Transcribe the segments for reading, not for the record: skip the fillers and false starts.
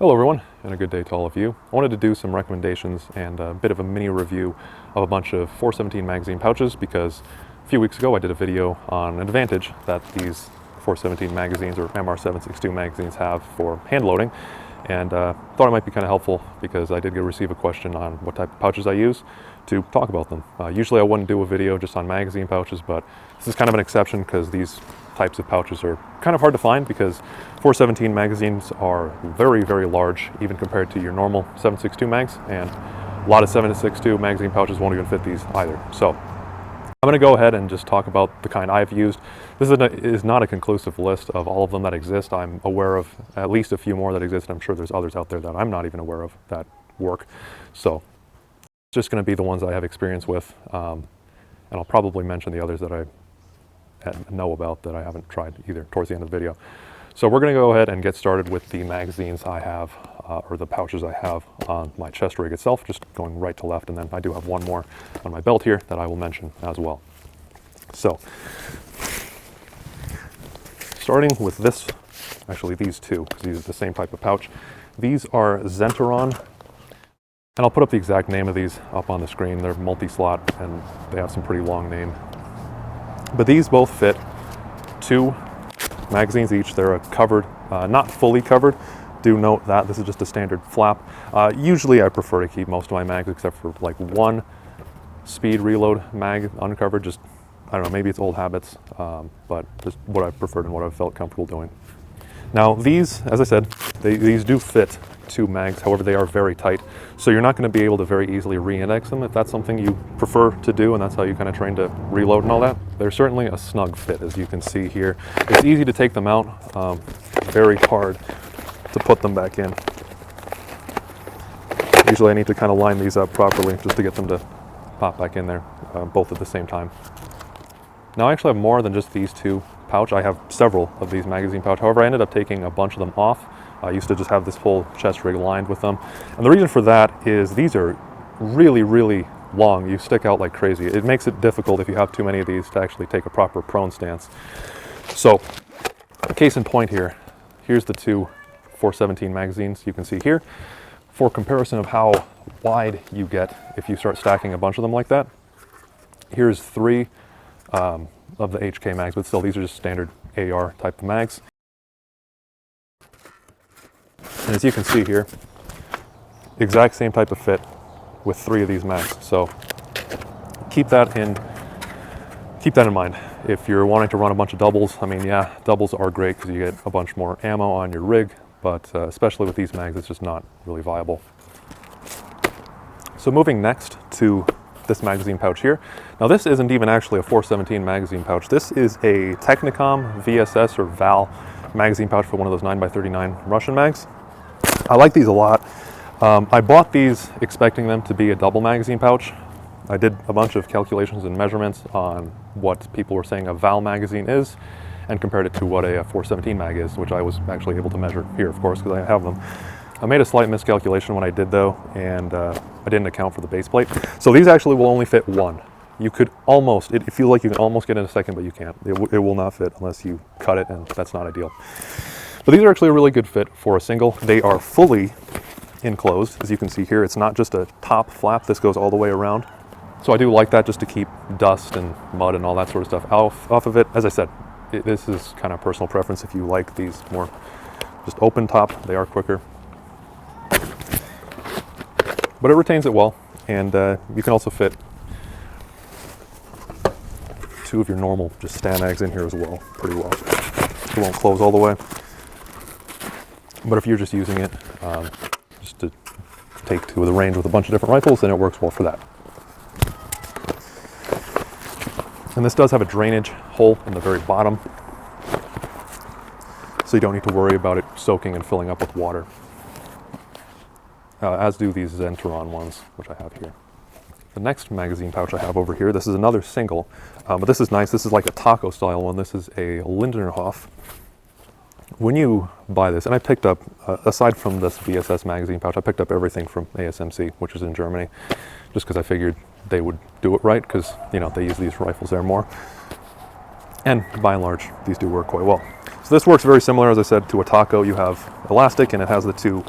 Hello everyone, and a good day to all of you. I wanted to do some recommendations and a bit of a mini review of a bunch of 417 magazine pouches because a few weeks ago I did a video on an advantage that these 417 magazines or MR762 magazines have for hand loading, and thought it might be kind of helpful because I did receive a question on what type of pouches I use to talk about them. Usually I wouldn't do a video just on magazine pouches, but this is kind of an exception because these types of pouches are kind of hard to find because 417 magazines are very, very large, even compared to your normal 762 mags, and a lot of 762 magazine pouches won't even fit these either. So I'm going to go ahead and just talk about the kind I've used. This is not a conclusive list of all of them that exist. I'm aware of at least a few more that exist, and I'm sure there's others out there that I'm not even aware of that work. So it's just going to be the ones I have experience with, and I'll probably mention the others that I know about that I haven't tried either towards the end of the video. So we're going to go ahead and get started with the magazines I have, or the pouches I have on my chest rig itself, just going right to left, and then I do have one more on my belt here that I will mention as well. So starting with this, actually these two, because these are the same type of pouch. These are Zentauron, and I'll put up the exact name of these up on the screen. They're multi-slot and they have some pretty long name. But these both fit 2 magazines each. They're covered, not fully covered. Do note that this is just a standard flap. Usually I prefer to keep most of my mags except for like one speed reload mag uncovered. Just, I don't know, maybe it's old habits, but just what I've preferred and what I've felt comfortable doing. Now these, as I said, these do fit 2 mags, however they are very tight. So you're not going to be able to very easily re-index them if that's something you prefer to do and that's how you kind of train to reload and all that. They're certainly a snug fit, as you can see here. It's easy to take them out, very hard to put them back in. Usually I need to kind of line these up properly just to get them to pop back in there, both at the same time. Now I actually have more than just these 2 pouch. I have several of these magazine pouch. However, I ended up taking a bunch of them off. I used to just have this whole chest rig lined with them. And the reason for that is these are really, really long. You stick out like crazy. It makes it difficult if you have too many of these to actually take a proper prone stance. So, case in point here, here's the 2 417 magazines you can see here. For comparison of how wide you get if you start stacking a bunch of them like that, here's 3 of the HK mags, but still these are just standard AR type of mags. And as you can see here, exact same type of fit with 3 of these mags. So keep that in mind. If you're wanting to run a bunch of doubles, I mean, yeah, doubles are great because you get a bunch more ammo on your rig, but especially with these mags, it's just not really viable. So moving next to this magazine pouch here. Now this isn't even actually a 417 magazine pouch. This is a Technicom VSS or VAL magazine pouch for one of those 9x39 Russian mags. I like these a lot. I bought these expecting them to be a double magazine pouch. I did a bunch of calculations and measurements on what people were saying a VAL magazine is and compared it to what a 417 mag is, which I was actually able to measure here, of course, because I have them. I made a slight miscalculation when I did though, and I didn't account for the base plate. So these actually will only fit 1. You could almost, it feels like you can almost get in a second, but you can't. It will not fit unless you cut it, and that's not ideal. But these are actually a really good fit for a single. They are fully enclosed, as you can see here. It's not just a top flap. This goes all the way around. So I do like that just to keep dust and mud and all that sort of stuff off of it. As I said, this is kind of personal preference. If you like these more just open top, they are quicker. But it retains it well, and you can also fit 2 of your normal just stand mags in here as well, pretty well. It won't close all the way. But if you're just using it just to take to the range with a bunch of different rifles, then it works well for that. And this does have a drainage hole in the very bottom, so you don't need to worry about it soaking and filling up with water, as do these Zentauron ones, which I have here. The next magazine pouch I have over here, this is another single, but this is nice. This is like a taco style one. This is a Lindnerhof. When you buy this, and I picked up, aside from this VSS magazine pouch, I picked up everything from ASMC, which is in Germany, just because I figured they would do it right, because, you know, they use these rifles there more. And by and large, these do work quite well. So this works very similar, as I said, to a taco. You have elastic, and it has the 2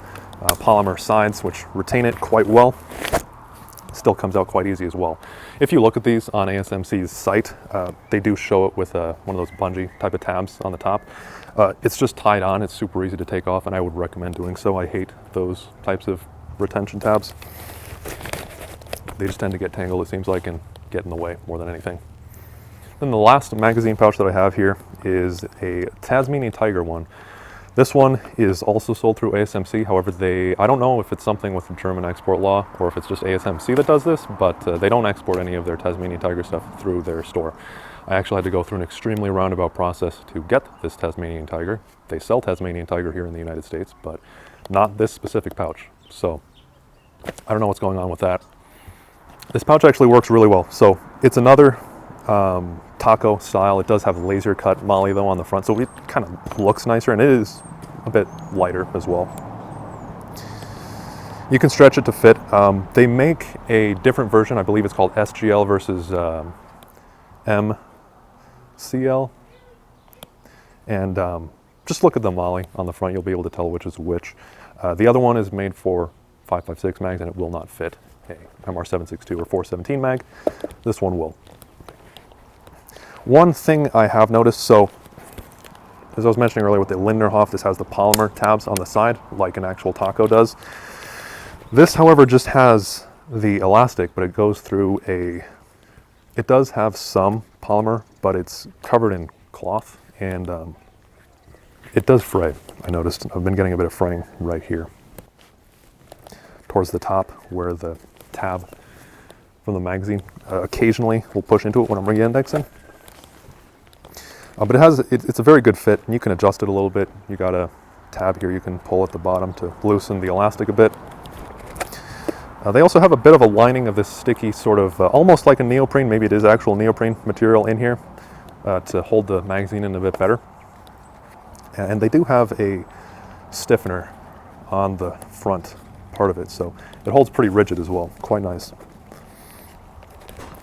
polymer sides, which retain it quite well. Still comes out quite easy as well. If you look at these on ASMC's site, they do show it with one of those bungee type of tabs on the top. It's just tied on, it's super easy to take off, and I would recommend doing so. I hate those types of retention tabs. They just tend to get tangled, it seems like, and get in the way more than anything. Then the last magazine pouch that I have here is a Tasmanian Tiger one. This one is also sold through ASMC. However, I don't know if it's something with the German export law or if it's just ASMC that does this, but they don't export any of their Tasmanian Tiger stuff through their store. I actually had to go through an extremely roundabout process to get this Tasmanian Tiger. They sell Tasmanian Tiger here in the United States, but not this specific pouch. So I don't know what's going on with that. This pouch actually works really well. So it's another taco style. It does have laser cut moly though on the front, so it kind of looks nicer, and it is a bit lighter as well. You can stretch it to fit. They make a different version. I believe it's called SGL versus MCL. And just look at the moly on the front. You'll be able to tell which is which. The other one is made for 5.56 mags, and it will not fit a MR762 or 417 mag. This one will. One thing I have noticed, so as I was mentioning earlier with the Lindnerhof, this has the polymer tabs on the side like an actual taco does. This, however, just has the elastic, but it goes through it does have some polymer, but it's covered in cloth, and it does fray. I noticed. I've been getting a bit of fraying right here towards the top where the tab from the magazine occasionally will push into it when I'm re-indexing. But it's a very good fit, and you can adjust it a little bit. You got a tab here you can pull at the bottom to loosen the elastic a bit. They also have a bit of a lining of this sticky sort of, almost like a neoprene, maybe it is actual neoprene material in here to hold the magazine in a bit better. And they do have a stiffener on the front part of it, so it holds pretty rigid as well, quite nice.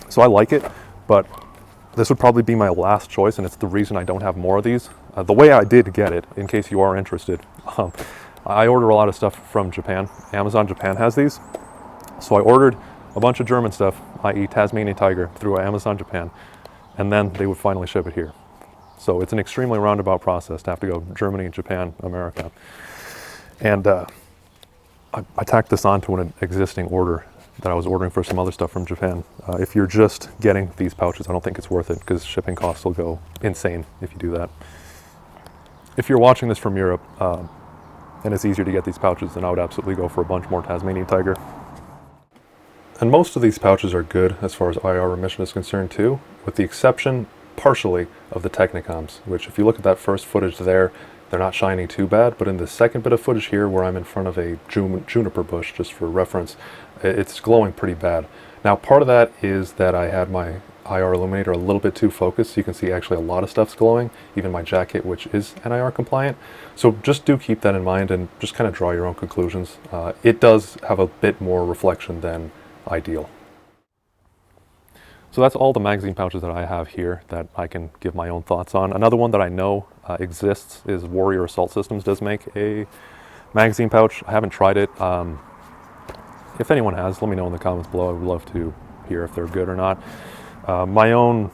So I like it, but this would probably be my last choice, and it's the reason I don't have more of these. The way I did get it, in case you are interested, I order a lot of stuff from Japan. Amazon Japan has these. So I ordered a bunch of German stuff, i.e. Tasmanian Tiger, through Amazon Japan, and then they would finally ship it here. So it's an extremely roundabout process to have to go Germany, Japan, America. And I tacked this onto an existing order that I was ordering for some other stuff from Japan. If you're just getting these pouches, I don't think it's worth it because shipping costs will go insane if you do that. If you're watching this from Europe and it's easier to get these pouches, then I would absolutely go for a bunch more Tasmanian Tiger. And most of these pouches are good as far as IR remission is concerned too, with the exception partially of the Technicoms, which if you look at that first footage there, they're not shining too bad, but in the second bit of footage here where I'm in front of a juniper bush, just for reference, it's glowing pretty bad. Now part of that is that I had my IR illuminator a little bit too focused, so you can see actually a lot of stuff's glowing, even my jacket, which is NIR compliant. So just do keep that in mind and just kind of draw your own conclusions. It does have a bit more reflection than ideal. So that's all the magazine pouches that I have here that I can give my own thoughts on. Another one that I know exists is Warrior Assault Systems does make a magazine pouch. I haven't tried it. If anyone has, let me know in the comments below. I would love to hear if they're good or not. My own,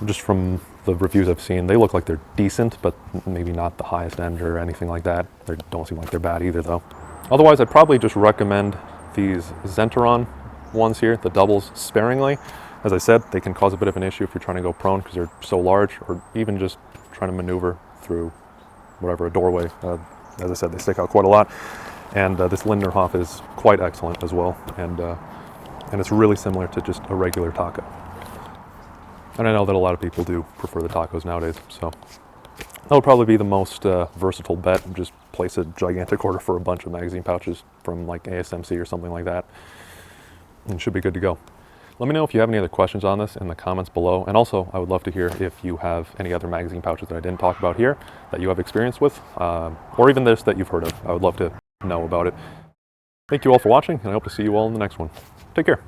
just from the reviews I've seen, they look like they're decent, but maybe not the highest end or anything like that. They don't seem like they're bad either though. Otherwise, I'd probably just recommend these Zentauron ones here, the doubles, sparingly. As I said, they can cause a bit of an issue if you're trying to go prone because they're so large, or even just trying to maneuver through whatever, a doorway. As I said, they stick out quite a lot. And this Lindnerhof is quite excellent as well. And it's really similar to just a regular taco. And I know that a lot of people do prefer the tacos nowadays, so that would probably be the most versatile bet. Just place a gigantic order for a bunch of magazine pouches from like ASMC or something like that, and it should be good to go. Let me know if you have any other questions on this in the comments below. And also, I would love to hear if you have any other magazine pouches that I didn't talk about here that you have experience with, or even this that you've heard of. I would love to know about it. Thank you all for watching, and I hope to see you all in the next one. Take care.